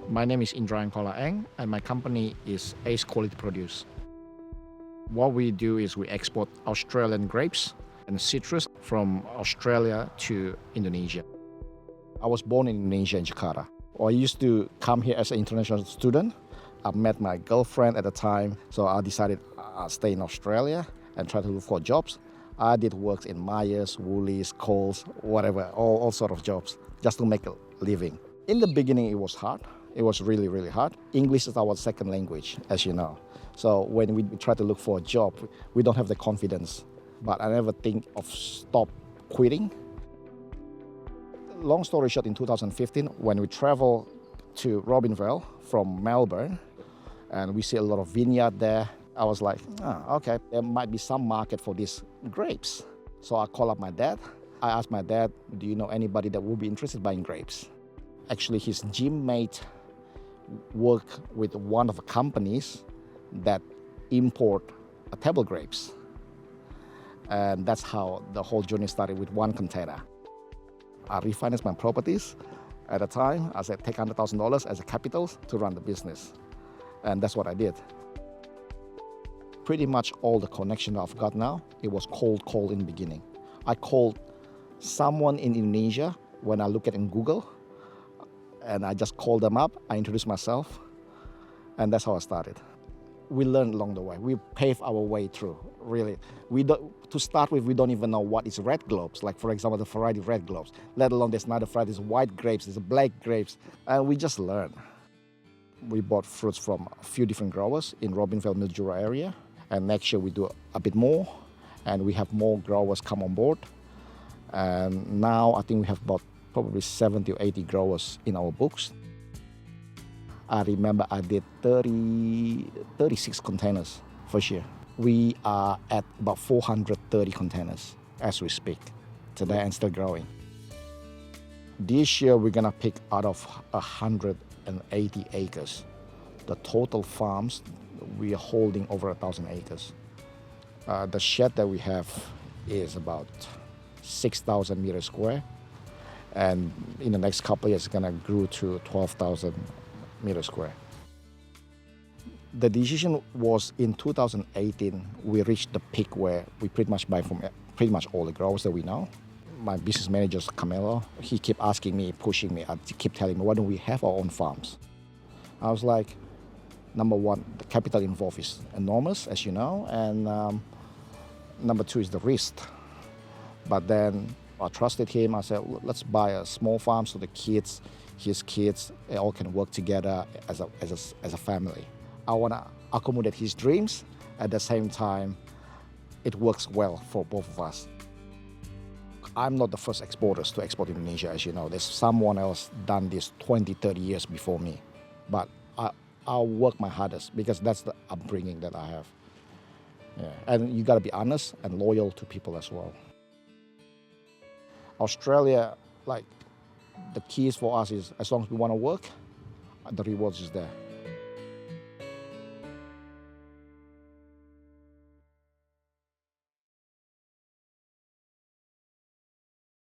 My name is Indra Angkola and my company is Ace Quality Produce. What we do is we export Australian grapes and citrus from Australia to Indonesia. I was born in Indonesia, in Jakarta. I used to come here as an international student. I met my girlfriend at the time, so I decided I'll stay in Australia and try to look for jobs. I did work in Myers, Woolies, Coles, whatever, all sort of jobs, just to make a living. In the beginning, it was hard. It was really, really hard. English is our second language, as you know. So when we try to look for a job, we don't have the confidence. But I never think of stop quitting. Long story short, in 2015, when we travel to Robinvale from Melbourne, and we see a lot of vineyard there, I was like, okay, there might be some market for these grapes. So I called up my dad. I asked my dad, do you know anybody that would be interested in buying grapes? Actually, his gym mate worked with one of the companies that import table grapes. And that's how the whole journey started, with one container. I refinanced my properties. At the time, I said, take $100,000 as a capital to run the business. And that's what I did. Pretty much all the connection I've got now, it was cold call in the beginning. I called someone in Indonesia when I look at it in Google, and I just called them up, I introduced myself, and that's how I started. We learned along the way. We paved our way through, really. To start with, we don't even know what is red globes, like for example, the variety of red globes, let alone there's another variety, there's white grapes, there's black grapes, and we just learn. We bought fruits from a few different growers in Robinvale, Mildura area, and next year we do a bit more, and we have more growers come on board. And now I think we have about probably 70 or 80 growers in our books. I remember I did 36 containers first year. We are at about 430 containers as we speak today, and still growing. This year we're gonna pick out of 180 acres. The total farms, we are holding over 1,000 acres. The shed that we have is about 6,000 meters square, and in the next couple of years it's gonna grow to 12,000 meters square. The decision was in 2018, we reached the peak where we pretty much buy from pretty much all the growers that we know. My business manager, Camilo, he kept asking me, pushing me, I keep telling me, why don't we have our own farms? I was like, number one, the capital involved is enormous, as you know, and number two is the risk. But then I trusted him. I said, let's buy a small farm so the kids, his kids, they all can work together as a family. I want to accommodate his dreams. At the same time, it works well for both of us. I'm not the first exporters to export Indonesia, as you know. There's someone else done this 20, 30 years before me. But I'll work my hardest because that's the upbringing that I have. Yeah. And you got to be honest and loyal to people as well. Australia, like, the keys for us is as long as we want to work, the rewards is there.